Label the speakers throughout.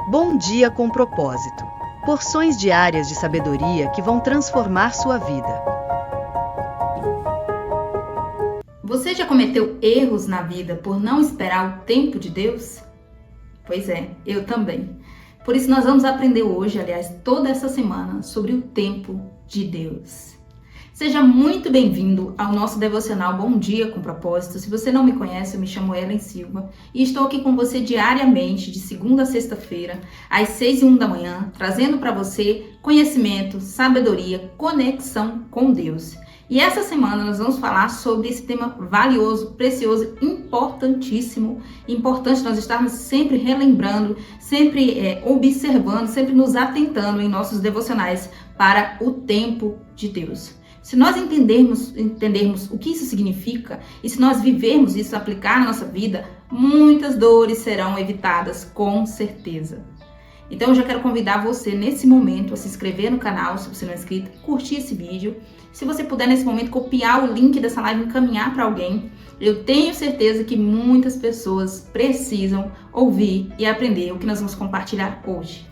Speaker 1: Bom dia com propósito. Porções diárias de sabedoria que vão transformar sua vida.
Speaker 2: Você já cometeu erros na vida por não esperar o tempo de Deus? Pois é, eu também. Por isso nós vamos aprender hoje, aliás, toda essa semana, sobre o tempo de Deus. Seja muito bem-vindo ao nosso devocional Bom Dia com Propósito. Se você não me conhece, eu me chamo Ellen Silva e estou aqui com você diariamente, de segunda a sexta-feira, às 6h01 da manhã, trazendo para você conhecimento, sabedoria, conexão com Deus. E essa semana nós vamos falar sobre esse tema valioso, precioso, importantíssimo. Importante nós estarmos sempre relembrando, sempre observando, sempre nos atentando em nossos devocionais para o tempo de Deus. Se nós entendermos o que isso significa e se nós vivermos isso, aplicar na nossa vida, muitas dores serão evitadas, com certeza. Então eu já quero convidar você nesse momento a se inscrever no canal, se você não é inscrito, curtir esse vídeo. Se você puder nesse momento copiar o link dessa live e encaminhar para alguém, eu tenho certeza que muitas pessoas precisam ouvir e aprender o que nós vamos compartilhar hoje.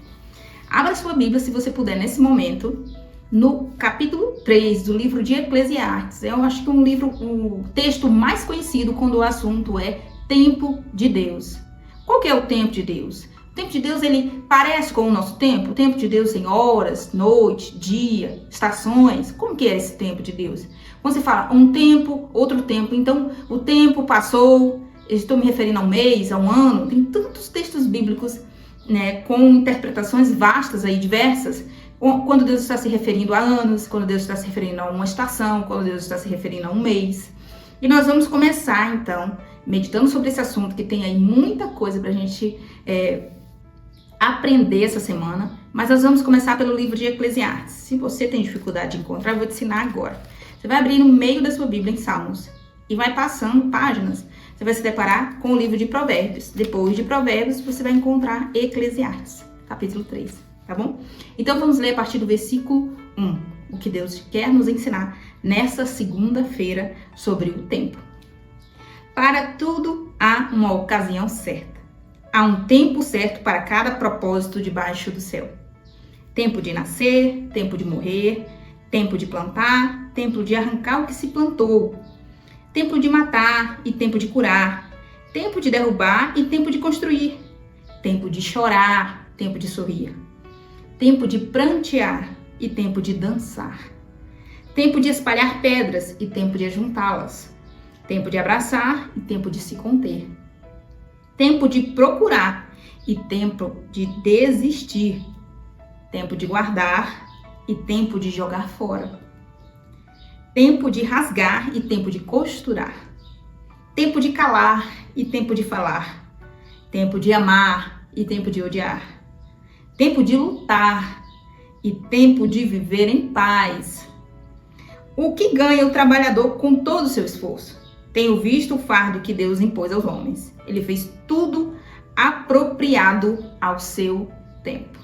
Speaker 2: Abra sua Bíblia, se você puder, nesse momento, no capítulo 3 do livro de Eclesiastes. Eu acho que o texto mais conhecido quando o assunto é tempo de Deus. Qual que é o tempo de Deus? O tempo de Deus, ele parece com o nosso tempo? O tempo de Deus tem horas, noite, dia, estações. Como que é esse tempo de Deus? Quando você fala um tempo, outro tempo, então o tempo passou, estou me referindo a um mês, a um ano, tem tantos textos bíblicos, né, com interpretações vastas aí, diversas, quando Deus está se referindo a anos, quando Deus está se referindo a uma estação, quando Deus está se referindo a um mês. E nós vamos começar, então, meditando sobre esse assunto, que tem aí muita coisa para a gente aprender essa semana, mas nós vamos começar pelo livro de Eclesiastes. Se você tem dificuldade de encontrar, eu vou te ensinar agora. Você vai abrir no meio da sua Bíblia em Salmos e vai passando páginas. Você vai se deparar com o livro de Provérbios. Depois de Provérbios, você vai encontrar Eclesiastes, capítulo 3. Tá bom? Então vamos ler a partir do versículo 1, o que Deus quer nos ensinar nessa segunda-feira sobre o tempo. Para tudo há uma ocasião certa. Há um tempo certo para cada propósito debaixo do céu. Tempo de nascer, tempo de morrer, tempo de plantar, tempo de arrancar o que se plantou. Tempo de matar e tempo de curar. Tempo de derrubar e tempo de construir. Tempo de chorar, tempo de sorrir. Tempo de prantear e tempo de dançar. Tempo de espalhar pedras e tempo de ajuntá-las. Tempo de abraçar e tempo de se conter. Tempo de procurar e tempo de desistir. Tempo de guardar e tempo de jogar fora. Tempo de rasgar e tempo de costurar. Tempo de calar e tempo de falar. Tempo de amar e tempo de odiar. Tempo de lutar e tempo de viver em paz. O que ganha o trabalhador com todo o seu esforço? Tenho visto o fardo que Deus impôs aos homens. Ele fez tudo apropriado ao seu tempo.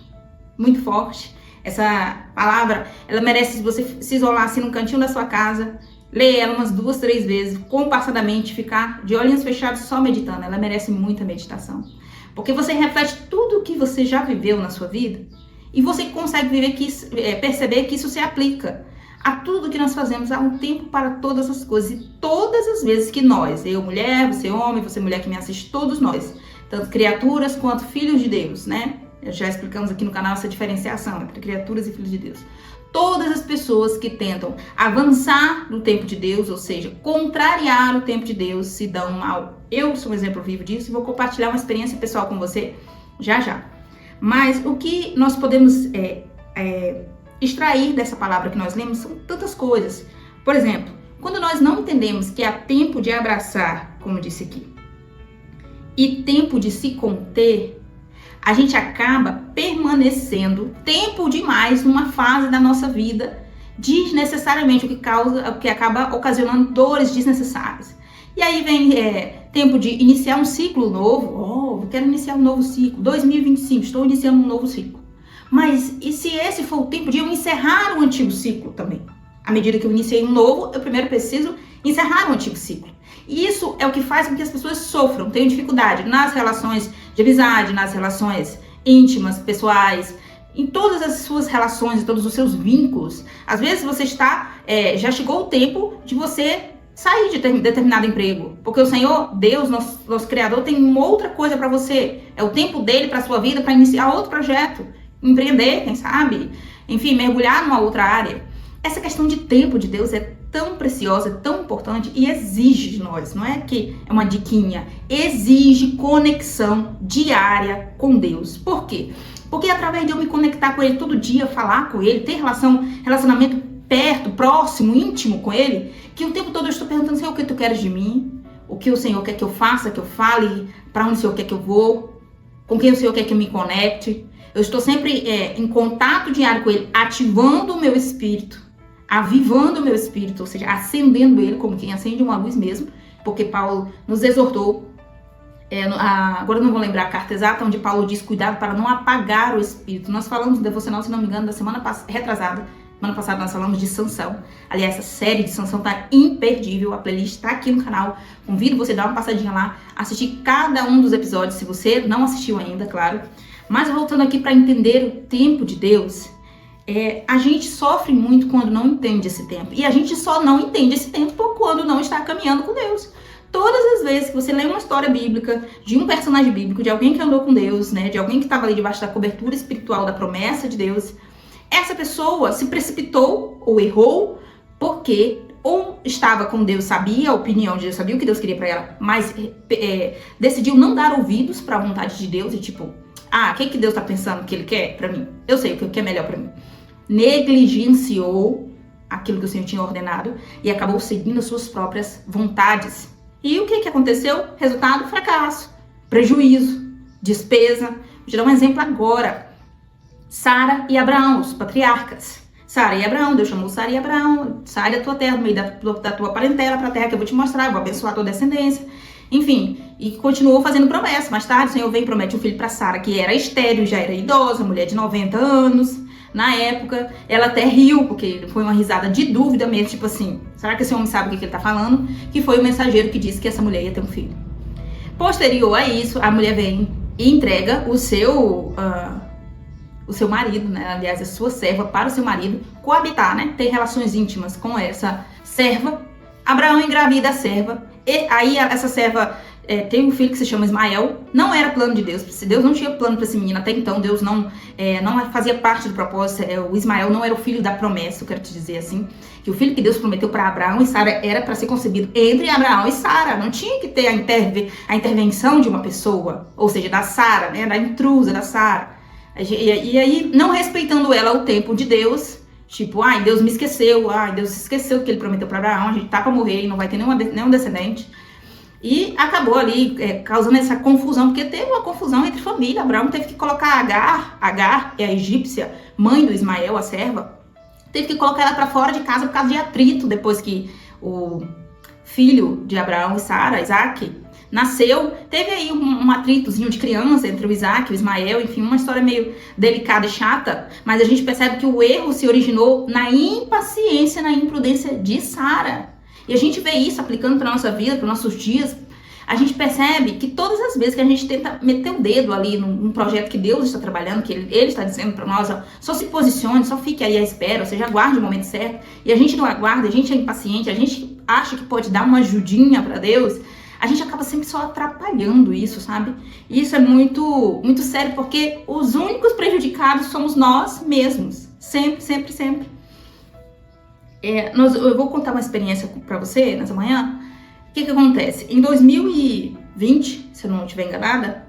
Speaker 2: Muito forte. Essa palavra, ela merece, se você se isolar assim num cantinho da sua casa, ler ela umas 2, 3 vezes, compassadamente, ficar de olhinhos fechados só meditando. Ela merece muita meditação. Porque você reflete tudo o que você já viveu na sua vida e você consegue perceber que isso se aplica a tudo que nós fazemos. Há um tempo para todas as coisas e todas as vezes que nós, eu mulher, você homem, você mulher que me assiste, todos nós, tanto criaturas quanto filhos de Deus, né? Já explicamos aqui no canal essa diferenciação entre criaturas e filhos de Deus. Todas as pessoas que tentam avançar no tempo de Deus, ou seja, contrariar o tempo de Deus, se dão mal. Eu sou um exemplo vivo disso e vou compartilhar uma experiência pessoal com você já. Mas o que nós podemos extrair dessa palavra que nós lemos são tantas coisas. Por exemplo, quando nós não entendemos que há tempo de abraçar, como disse aqui, e tempo de se conter, a gente acaba permanecendo tempo demais numa fase da nossa vida desnecessariamente, o que acaba ocasionando dores desnecessárias. E aí vem tempo de iniciar um ciclo novo. Eu quero iniciar um novo ciclo. 2025, estou iniciando um novo ciclo. Mas e se esse for o tempo de eu encerrar o antigo ciclo também? À medida que eu iniciei um novo, eu primeiro preciso encerrar o antigo ciclo. E isso é o que faz com que as pessoas sofram, tenham dificuldade nas relações de amizade, nas relações íntimas, pessoais, em todas as suas relações, em todos os seus vínculos. Às vezes você já chegou o tempo de você sair de determinado emprego, porque o Senhor, Deus, nosso Criador, tem uma outra coisa para você. É o tempo dele para sua vida, para iniciar outro projeto, empreender, quem sabe, enfim, mergulhar numa outra área. Essa questão de tempo de Deus é tão preciosa, é tão importante e exige de nós, não é que é uma diquinha, exige conexão diária com Deus. Por quê? Porque através de eu me conectar com Ele todo dia, falar com Ele, ter relacionamento perto, próximo, íntimo com Ele, que o tempo todo eu estou perguntando, Senhor, o que Tu queres de mim? O que o Senhor quer que eu faça, que eu fale? Para onde o Senhor quer que eu vou? Com quem o Senhor quer que eu me conecte? Eu estou sempre em contato diário com Ele, ativando o meu espírito, avivando o meu espírito, ou seja, acendendo ele como quem acende uma luz mesmo, porque Paulo nos exortou, agora eu não vou lembrar a carta exata, onde Paulo diz cuidado para não apagar o espírito. Nós falamos no devocional, se não me engano, da semana passada nós falamos de Sansão. Aliás, essa série de Sansão tá imperdível, a playlist tá aqui no canal, convido você a dar uma passadinha lá, assistir cada um dos episódios, se você não assistiu ainda, claro. Mas voltando aqui para entender o tempo de Deus, a gente sofre muito quando não entende esse tempo. E a gente só não entende esse tempo quando não está caminhando com Deus. Todas as vezes que você lê uma história bíblica, de um personagem bíblico, de alguém que andou com Deus, né, de alguém que estava ali debaixo da cobertura espiritual da promessa de Deus, essa pessoa se precipitou ou errou porque ou estava com Deus, sabia a opinião de Deus, sabia o que Deus queria para ela, mas decidiu não dar ouvidos para a vontade de Deus e tipo, o que Deus está pensando que Ele quer para mim? Eu sei o que é melhor para mim. Negligenciou aquilo que o Senhor tinha ordenado e acabou seguindo as suas próprias vontades. E o que aconteceu? Resultado, fracasso, prejuízo, despesa. Vou te dar um exemplo agora. Sara e Abraão, os patriarcas. Sara e Abraão, Deus chamou Sara e Abraão, sai da tua terra, do meio da tua parentela para a terra que eu vou te mostrar, eu vou abençoar a tua descendência. Enfim, e continuou fazendo promessa. Mais tarde, o Senhor vem e promete um filho para Sara, que era estéril, já era idosa, mulher de 90 anos. Na época, ela até riu, porque foi uma risada de dúvida mesmo, tipo assim, será que esse homem sabe o que ele tá falando? Que foi o mensageiro que disse que essa mulher ia ter um filho. Posterior a isso, a mulher vem e entrega o seu marido, né? Aliás, a sua serva para o seu marido coabitar, né? Ter relações íntimas com essa serva. Abraão engravida a serva. E aí essa serva tem um filho que se chama Ismael. Não era plano de Deus. Deus não tinha plano para esse menino. Até então, Deus não fazia parte do propósito. O Ismael não era o filho da promessa, eu quero te dizer assim. Que o filho que Deus prometeu para Abraão e Sara era para ser concebido entre Abraão e Sara. Não tinha que ter a intervenção de uma pessoa. Ou seja, da Sara, né? Da intrusa, da Sara. E aí, não respeitando ela o tempo de Deus, tipo, Deus me esqueceu, Deus esqueceu que ele prometeu para Abraão, a gente tá para morrer e não vai ter nenhum descendente. E acabou ali causando essa confusão, porque teve uma confusão entre família. Abraão teve que colocar Agar, é a egípcia, mãe do Ismael, a serva, teve que colocar ela para fora de casa por causa de atrito, depois que o filho de Abraão e Sara, Isaac, nasceu. Teve aí um atritozinho de criança entre o Isaac e o Ismael, enfim, uma história meio delicada e chata, mas a gente percebe que o erro se originou na impaciência, na imprudência de Sara. E a gente vê isso aplicando para nossa vida, para nossos dias. A gente percebe que todas as vezes que a gente tenta meter o dedo ali num projeto que Deus está trabalhando, que Ele está dizendo para nós, só se posicione, só fique aí à espera, ou seja, aguarde o momento certo, e a gente não aguarda, a gente é impaciente, a gente acha que pode dar uma ajudinha para Deus, a gente acaba sempre só atrapalhando isso, sabe? E isso é muito, muito sério, porque os únicos prejudicados somos nós mesmos. Sempre, sempre, sempre. Eu vou contar uma experiência para você nessa manhã. O que acontece? Em 2020, se eu não estiver enganada,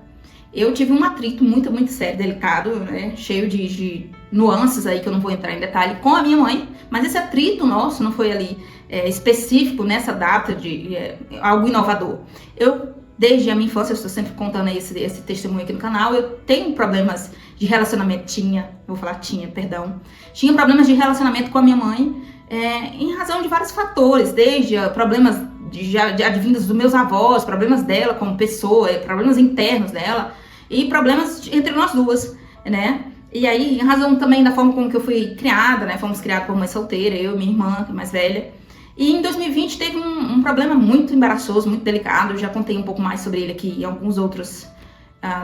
Speaker 2: eu tive um atrito muito, muito sério, delicado, né? Cheio de nuances aí que eu não vou entrar em detalhe com a minha mãe. Mas esse atrito nosso não foi ali específico nessa data de algo inovador. Eu, desde a minha infância, eu estou sempre contando aí esse testemunho aqui no canal, eu tenho problemas de relacionamento, tinha problemas de relacionamento com a minha mãe, em razão de vários fatores, desde problemas advindos dos meus avós, problemas dela como pessoa, problemas internos dela e problemas entre nós duas, né? E aí, em razão também da forma como que eu fui criada, né? Fomos criados por mãe solteira, eu e minha irmã, que é mais velha. E em 2020 teve um problema muito embaraçoso, muito delicado. Eu já contei um pouco mais sobre ele aqui em alguns outros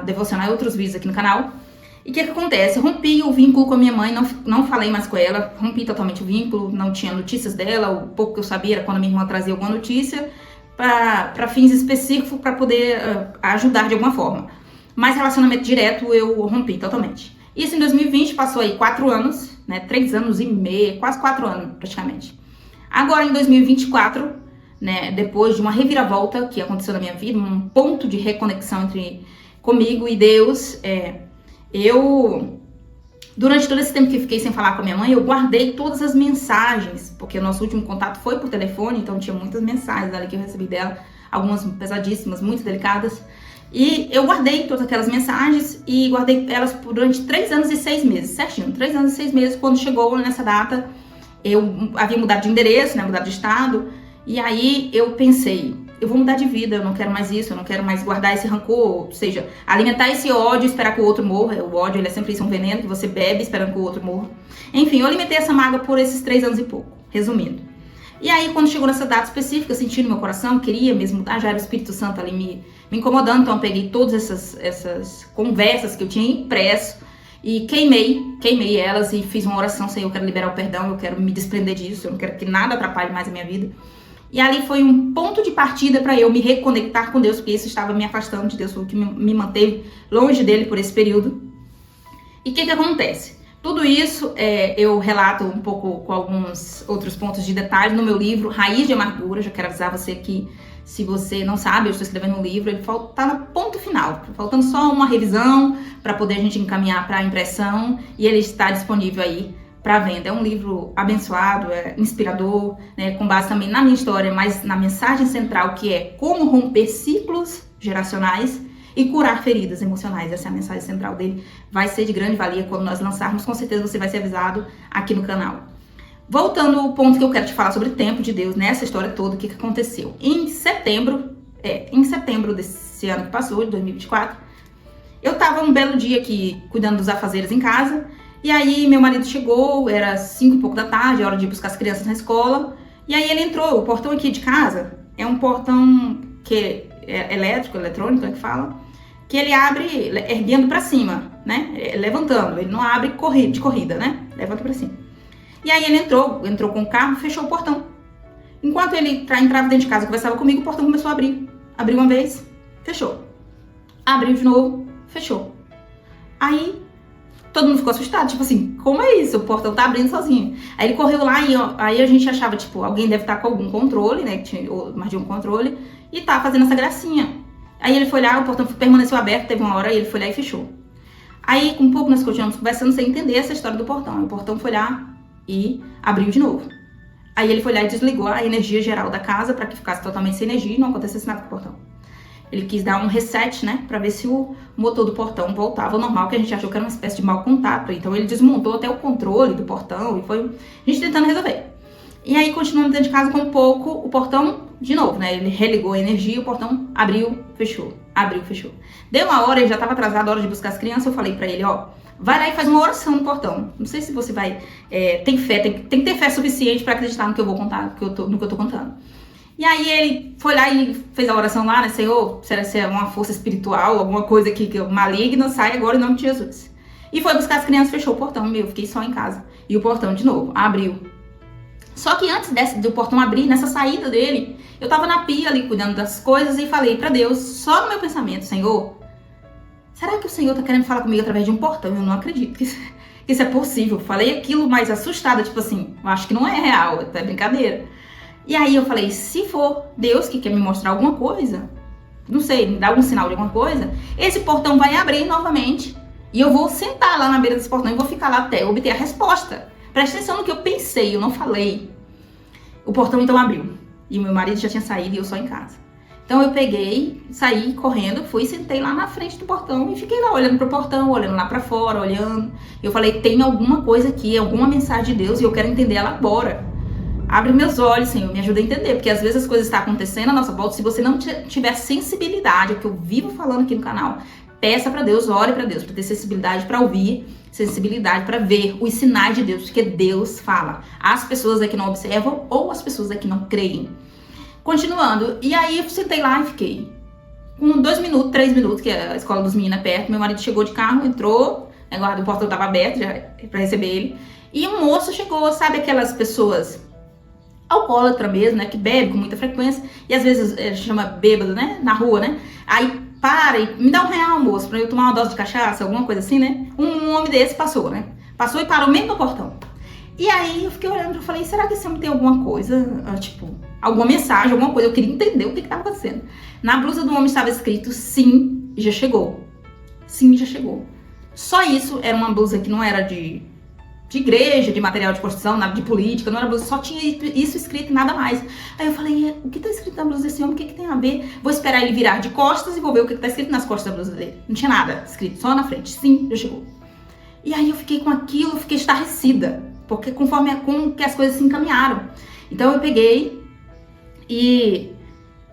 Speaker 2: devocionais, outros vídeos aqui no canal. E o que acontece? Eu rompi o vínculo com a minha mãe, não falei mais com ela, rompi totalmente o vínculo, não tinha notícias dela, o pouco que eu sabia era quando a minha irmã trazia alguma notícia, para fins específicos, para poder ajudar de alguma forma. Mas relacionamento direto eu rompi totalmente. Isso em 2020, passou aí 4 anos, né, 3 anos e meio, quase 4 anos praticamente. Agora em 2024, né, depois de uma reviravolta que aconteceu na minha vida, um ponto de reconexão entre comigo e Deus, durante todo esse tempo que fiquei sem falar com a minha mãe, eu guardei todas as mensagens, porque o nosso último contato foi por telefone, então tinha muitas mensagens ali que eu recebi dela, algumas pesadíssimas, muito delicadas, e eu guardei todas aquelas mensagens e guardei elas durante 3 anos e 6 meses, certinho, 3 anos e 6 meses. Quando chegou nessa data, eu havia mudado de endereço, né, mudado de estado, e aí eu pensei, eu vou mudar de vida, eu não quero mais isso, eu não quero mais guardar esse rancor, ou seja, alimentar esse ódio, esperar que o outro morra. O ódio, ele é sempre isso, um veneno que você bebe esperando que o outro morra. Enfim, eu alimentei essa mágoa por esses 3 anos e pouco, resumindo. E aí, quando chegou nessa data específica, eu senti no meu coração, queria mesmo mudar, já era o Espírito Santo ali me incomodando, então eu peguei todas essas conversas que eu tinha impresso e queimei elas e fiz uma oração, Senhor, eu quero liberar o perdão, eu quero me desprender disso, eu não quero que nada atrapalhe mais a minha vida. E ali foi um ponto de partida para eu me reconectar com Deus, porque isso estava me afastando de Deus, foi o que me manteve longe dele por esse período. E o que acontece? Tudo isso eu relato um pouco com alguns outros pontos de detalhe no meu livro, Raiz de Amargura. Já quero avisar você que, se você não sabe, eu estou escrevendo um livro, ele está no ponto final, faltando só uma revisão para poder a gente encaminhar para a impressão, e ele está disponível aí para venda. É um livro abençoado, inspirador, né, com base também na minha história, mas na mensagem central, que é como romper ciclos geracionais e curar feridas emocionais. Essa é a mensagem central dele. Vai ser de grande valia quando nós lançarmos, com certeza você vai ser avisado aqui no canal. Voltando ao ponto que eu quero te falar sobre o tempo de Deus, nessa história toda, o que aconteceu. Em setembro desse ano que passou, de 2024, eu tava um belo dia aqui cuidando dos afazeres em casa, e aí meu marido chegou, era 5 e pouco da tarde, hora de buscar as crianças na escola, e aí ele entrou. O portão aqui de casa é um portão que é eletrônico, é que fala, que ele abre erguendo pra cima, né, levantando, ele não abre de corrida, né, levanta pra cima. E aí ele entrou com o carro, fechou o portão. Enquanto ele entrava dentro de casa, conversava comigo, o portão começou a abrir. Abriu uma vez, fechou. Abriu de novo, fechou. Aí todo mundo ficou assustado, tipo assim, como é isso? O portão tá abrindo sozinho. Aí ele correu lá e aí a gente achava, tipo, alguém deve estar com algum controle, né, que tinha mais de um controle, e tá fazendo essa gracinha. Aí ele foi lá, o portão permaneceu aberto, teve uma hora, e ele foi lá e fechou. Aí, com um pouco nós continuamos conversando sem entender essa história do portão. Aí o portão foi lá e abriu de novo. Aí ele foi lá e desligou a energia geral da casa para que ficasse totalmente sem energia e não acontecesse nada com o portão. Ele quis dar um reset, né, para ver se o motor do portão voltava ao normal, que a gente achou que era uma espécie de mau contato. Então ele desmontou até o controle do portão e foi a gente tentando resolver. E aí continuamos dentro de casa com um pouco, o portão de novo, né, ele religou a energia, o portão abriu, fechou. Deu uma hora, ele já estava atrasado, a hora de buscar as crianças, eu falei para ele, ó, vai lá e faz uma oração no portão. Não sei se você vai, tem fé, tem que ter fé suficiente para acreditar no que eu vou contar, no que eu tô contando. E aí ele foi lá e fez a oração lá, né, Senhor, se é uma força espiritual, alguma coisa que maligna, sai agora em nome de Jesus. E foi buscar as crianças, fechou o portão, eu fiquei só em casa. E o portão de novo, abriu. Só que antes do portão abrir, nessa saída dele, eu tava na pia ali cuidando das coisas e falei pra Deus, só no meu pensamento, Senhor, será que o Senhor tá querendo falar comigo através de um portão? Eu não acredito que isso é possível. Falei aquilo mais assustada, tipo assim, eu acho que não é real, é brincadeira. E aí eu falei, se for Deus que quer me mostrar alguma coisa, não sei, me dar algum sinal de alguma coisa, esse portão vai abrir novamente e eu vou sentar lá na beira desse portão e vou ficar lá até eu obter a resposta. Presta atenção no que eu pensei, eu não falei. O portão então abriu e o meu marido já tinha saído e eu só em casa. Então eu peguei, saí correndo, fui e sentei lá na frente do portão e fiquei lá olhando pro portão, olhando lá pra fora, olhando. Eu falei, tem alguma coisa aqui, alguma mensagem de Deus e eu quero entender ela agora. Abre meus olhos, Senhor, me ajuda a entender, porque às vezes as coisas estão acontecendo à nossa volta, se você não tiver sensibilidade, é o que eu vivo falando aqui no canal, peça pra Deus, ore pra Deus, pra ter sensibilidade pra ouvir, sensibilidade pra ver os sinais de Deus, porque Deus fala. As pessoas aqui não observam ou as pessoas aqui não creem. Continuando, e aí eu sentei lá e fiquei com 2 minutos, 3 minutos, que a escola dos meninos é perto, meu marido chegou de carro, entrou, O portão estava aberto para receber ele. E um moço chegou, sabe aquelas pessoas alcoólatra mesmo, né, que bebe com muita frequência, e às vezes chama bêbado, né, na rua, né, aí para e me dá R$1, moço, pra eu tomar uma dose de cachaça, alguma coisa assim, né, um homem desse passou, né, passou e parou mesmo no portão. E aí eu fiquei olhando e falei, será que esse homem tem alguma coisa, tipo, alguma mensagem, alguma coisa, eu queria entender o que estava acontecendo. Na blusa do homem estava escrito, sim, já chegou. Sim, já chegou. Só isso, era uma blusa que não era de igreja, de material de construção, nada de política, não era blusa, só tinha isso escrito e nada mais. Aí eu falei, o que tá escrito na blusa desse homem, o que tem a ver? Vou esperar ele virar de costas e vou ver o que tá escrito nas costas da blusa dele. Não tinha nada escrito, só na frente, sim, já chegou. E aí eu fiquei com aquilo, fiquei estarrecida, porque conforme com que as coisas se encaminharam. Então eu peguei e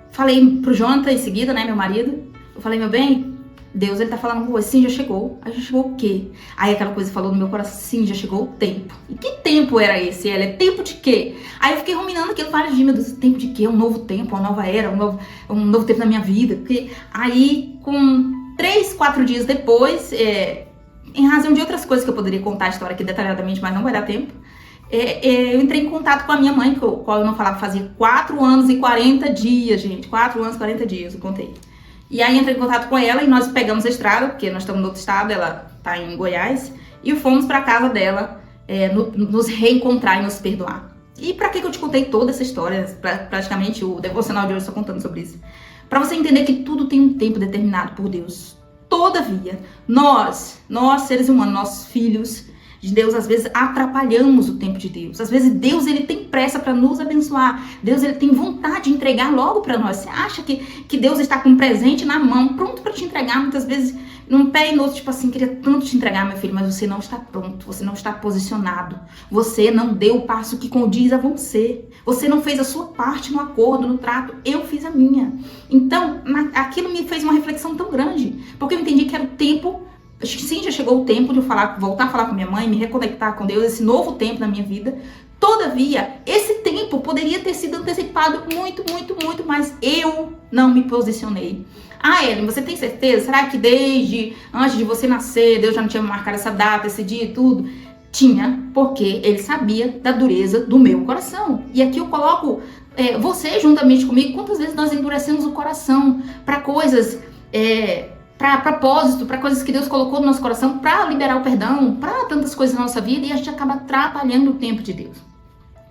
Speaker 2: falei pro Jonathan em seguida, né, meu marido, eu falei, meu bem, Deus, ele tá falando com você, sim, já chegou. Aí já chegou o quê? Aí aquela coisa falou no meu coração, sim, já chegou o tempo. E que tempo era esse? É tempo de quê? Aí eu fiquei ruminando aquilo vários dias, meu Deus, tempo de quê? Um novo tempo, uma nova era, um novo tempo na minha vida. Porque aí, com 3, 4 dias depois, em razão de outras coisas que eu poderia contar a história aqui detalhadamente, mas não vai dar tempo, eu entrei em contato com a minha mãe, com a qual eu não falava fazia 4 anos e 40 dias, gente. 4 anos e 40 dias, eu contei. E aí entrei em contato com ela e nós pegamos a estrada, porque nós estamos no outro estado, ela tá em Goiás, e fomos pra casa dela nos reencontrar e nos perdoar. E pra que eu te contei toda essa história? Praticamente o devocional de hoje só contando sobre isso. Pra você entender que tudo tem um tempo determinado por Deus. Todavia, nós seres humanos, nós filhos de Deus, às vezes atrapalhamos o tempo de Deus. Às vezes Deus, ele tem pressa para nos abençoar. Deus, ele tem vontade de entregar logo para nós. Você acha que Deus está com um presente na mão, pronto para te entregar, muitas vezes num pé e no outro, tipo assim, queria tanto te entregar, meu filho, mas você não está pronto, você não está posicionado. Você não deu o passo que condiz a você. Você não fez a sua parte no acordo, no trato. Eu fiz a minha. Então, aquilo me fez uma reflexão tão grande, porque eu entendi que era o tempo. Sim, já chegou o tempo de eu voltar a falar com minha mãe, me reconectar com Deus, esse novo tempo na minha vida. Todavia, esse tempo poderia ter sido antecipado muito, muito, muito, mas eu não me posicionei. Ellen, você tem certeza? Será que desde antes de você nascer, Deus já não tinha marcado essa data, esse dia e tudo? Tinha, porque ele sabia da dureza do meu coração. E aqui eu coloco você juntamente comigo, quantas vezes nós endurecemos o coração para coisas... para propósito, para coisas que Deus colocou no nosso coração, para liberar o perdão, para tantas coisas na nossa vida, e a gente acaba atrapalhando o tempo de Deus.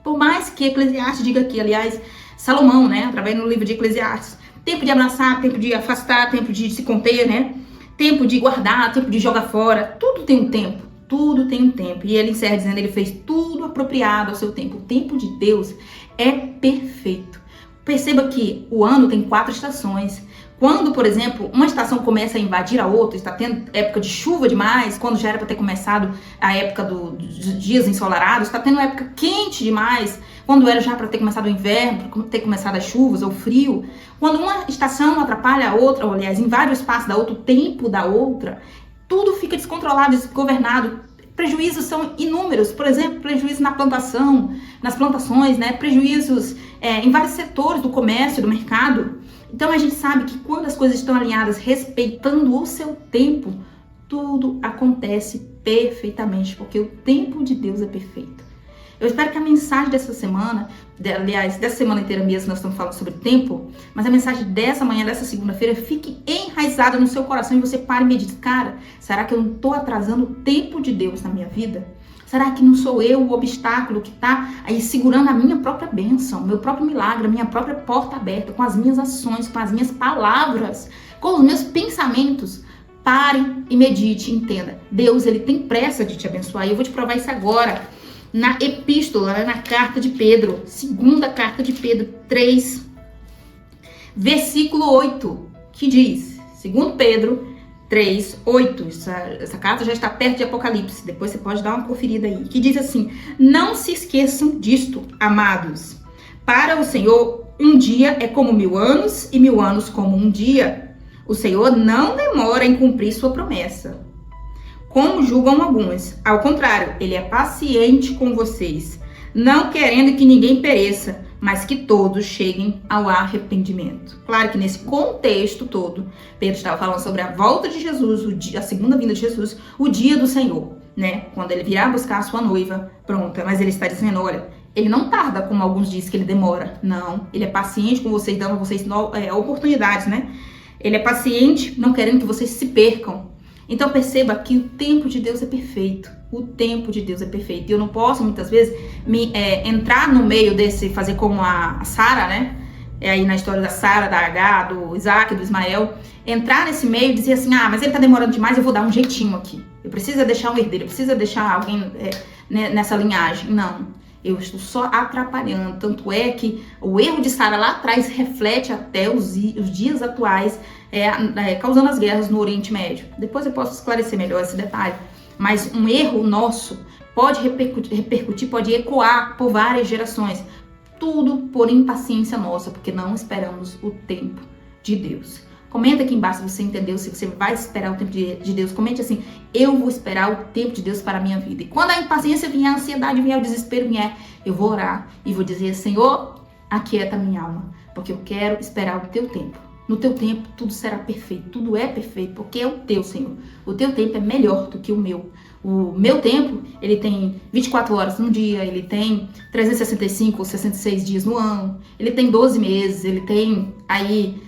Speaker 2: Por mais que Eclesiastes diga aqui, aliás, Salomão, né, através do livro de Eclesiastes, tempo de abraçar, tempo de afastar, tempo de se conter, né, tempo de guardar, tempo de jogar fora, tudo tem um tempo, tudo tem um tempo. E ele encerra dizendo, ele fez tudo apropriado ao seu tempo. O tempo de Deus é perfeito. Perceba que o ano tem 4 estações. Quando, por exemplo, uma estação começa a invadir a outra, está tendo época de chuva demais, quando já era para ter começado a época dos dias ensolarados, está tendo época quente demais, quando era já para ter começado o inverno, para ter começado as chuvas ou frio. Quando uma estação atrapalha a outra, ou aliás, invade o espaço da outra, o tempo da outra, tudo fica descontrolado, desgovernado. Prejuízos são inúmeros, por exemplo, prejuízos na plantação, nas plantações, né? Prejuízos em vários setores do comércio, do mercado. Então a gente sabe que quando as coisas estão alinhadas, respeitando o seu tempo, tudo acontece perfeitamente, porque o tempo de Deus é perfeito. Eu espero que a mensagem dessa semana, aliás, dessa semana inteira mesmo, nós estamos falando sobre tempo, mas a mensagem dessa manhã, dessa segunda-feira, fique enraizada no seu coração e você pare e medite, cara, será que eu não estou atrasando o tempo de Deus na minha vida? Será que não sou eu o obstáculo que está aí segurando a minha própria bênção, meu próprio milagre, a minha própria porta aberta, com as minhas ações, com as minhas palavras, com os meus pensamentos? Pare e medite, entenda. Deus, ele tem pressa de te abençoar e eu vou te provar isso agora. Na epístola, na carta de Pedro, segunda carta de Pedro 3, versículo 8, que diz, segundo Pedro 3, 8, essa carta já está perto de Apocalipse, depois você pode dar uma conferida aí, que diz assim, não se esqueçam disto, amados, para o Senhor um dia é como 1000 anos e 1000 anos como um dia. O Senhor não demora em cumprir sua promessa, como julgam alguns. Ao contrário, ele é paciente com vocês, não querendo que ninguém pereça, mas que todos cheguem ao arrependimento. Claro que nesse contexto todo, Pedro estava falando sobre a volta de Jesus, a segunda vinda de Jesus, o dia do Senhor, né? Quando ele virá buscar a sua noiva pronta. Mas ele está dizendo, olha, ele não tarda, como alguns dizem que ele demora. Não, ele é paciente com vocês, dando a vocês oportunidades, né? Ele é paciente, não querendo que vocês se percam. Então perceba que o tempo de Deus é perfeito. O tempo de Deus é perfeito. E eu não posso, muitas vezes, entrar no meio desse, fazer como a Sara, né? Aí na história da Sara, da Agar, do Isaac, do Ismael. Entrar nesse meio e dizer assim, mas ele tá demorando demais, eu vou dar um jeitinho aqui. Eu preciso deixar um herdeiro, eu preciso deixar alguém nessa linhagem. Não. Eu estou só atrapalhando. Tanto é que o erro de Sara lá atrás reflete até os dias atuais, causando as guerras no Oriente Médio. Depois eu posso esclarecer melhor esse detalhe. Mas um erro nosso pode repercutir, pode ecoar por várias gerações. Tudo por impaciência nossa, porque não esperamos o tempo de Deus. Comenta aqui embaixo se você entendeu, se você vai esperar o tempo de Deus. Comente assim, eu vou esperar o tempo de Deus para a minha vida. E quando a impaciência vier, a ansiedade vier, o desespero vier, eu vou orar e vou dizer, Senhor, aquieta minha alma, porque eu quero esperar o teu tempo. No teu tempo, tudo será perfeito, tudo é perfeito, porque é o teu, Senhor. O teu tempo é melhor do que o meu. O meu tempo, ele tem 24 horas no dia, ele tem 365 ou 66 dias no ano, ele tem 12 meses, ele tem aí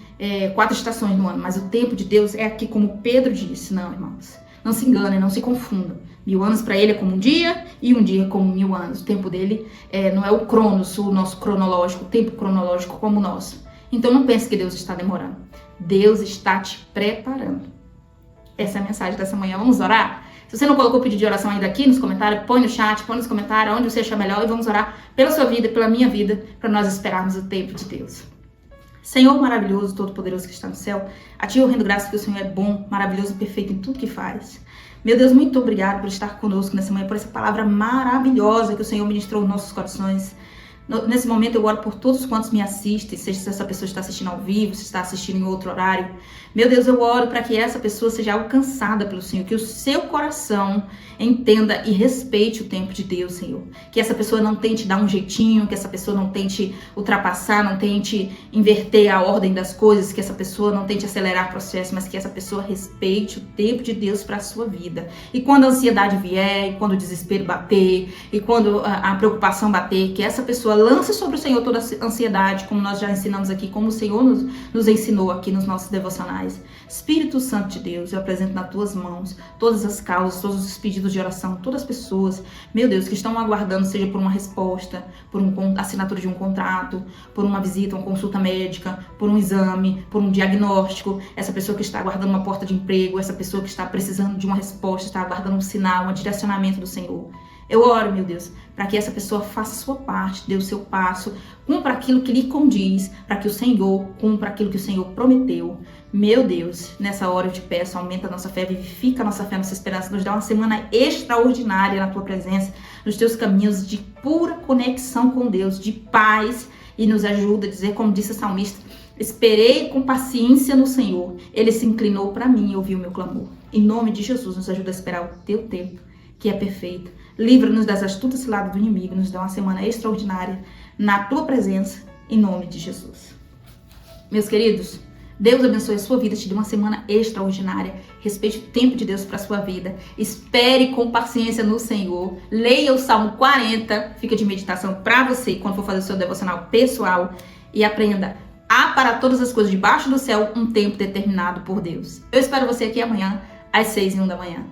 Speaker 2: 4 estações no ano, mas o tempo de Deus é aqui, como Pedro disse. Não, irmãos, não se enganem, não se confundam. 1000 anos para ele é como um dia e um dia é como 1000 anos. O tempo dele não é o cronos, o nosso cronológico, o tempo cronológico como o nosso. Então não pense que Deus está demorando. Deus está te preparando. Essa é a mensagem dessa manhã. Vamos orar? Se você não colocou o pedido de oração ainda aqui nos comentários, põe no chat, põe nos comentários, onde você achar melhor, e vamos orar pela sua vida e pela minha vida, para nós esperarmos o tempo de Deus. Senhor maravilhoso, todo-poderoso que está no céu, a Ti eu rendo graças que o Senhor é bom, maravilhoso e perfeito em tudo que faz. Meu Deus, muito obrigado por estar conosco nessa manhã, por essa palavra maravilhosa que o Senhor ministrou nos nossos corações. Nesse momento eu oro por todos quantos me assistem, seja se essa pessoa está assistindo ao vivo, se está assistindo em outro horário. Meu Deus, eu oro para que essa pessoa seja alcançada pelo Senhor, que o seu coração entenda e respeite o tempo de Deus, Senhor. Que essa pessoa não tente dar um jeitinho, que essa pessoa não tente ultrapassar, não tente inverter a ordem das coisas, que essa pessoa não tente acelerar o processo, mas que essa pessoa respeite o tempo de Deus para a sua vida. E quando a ansiedade vier, e quando o desespero bater, e quando a preocupação bater, que essa pessoa lance sobre o Senhor toda a ansiedade, como nós já ensinamos aqui, como o Senhor nos ensinou aqui nos nossos devocionais. Espírito Santo de Deus, eu apresento nas tuas mãos todas as causas, todos os pedidos de oração, todas as pessoas, meu Deus, que estão aguardando, seja por uma resposta, por uma assinatura de um contrato, por uma visita, uma consulta médica, por um exame, por um diagnóstico, essa pessoa que está aguardando uma porta de emprego, essa pessoa que está precisando de uma resposta, está aguardando um sinal, um direcionamento do Senhor. Eu oro, meu Deus, para que essa pessoa faça a sua parte, dê o seu passo, cumpra aquilo que lhe condiz, para que o Senhor cumpra aquilo que o Senhor prometeu. Meu Deus, nessa hora eu te peço, aumenta a nossa fé, vivifica a nossa fé, nossa esperança, nos dá uma semana extraordinária na Tua presença, nos Teus caminhos de pura conexão com Deus, de paz, e nos ajuda a dizer, como disse a salmista, esperei com paciência no Senhor, Ele se inclinou para mim e ouviu o meu clamor. Em nome de Jesus, nos ajuda a esperar o Teu tempo, que é perfeito. Livra-nos das astutas ciladas do inimigo, nos dá uma semana extraordinária na Tua presença, em nome de Jesus. Meus queridos, Deus abençoe a sua vida, te dê uma semana extraordinária, respeite o tempo de Deus para a sua vida, espere com paciência no Senhor, leia o Salmo 40, fica de meditação para você quando for fazer o seu devocional pessoal e aprenda. Há para todas as coisas debaixo do céu um tempo determinado por Deus. Eu espero você aqui amanhã, às 6h01 da manhã.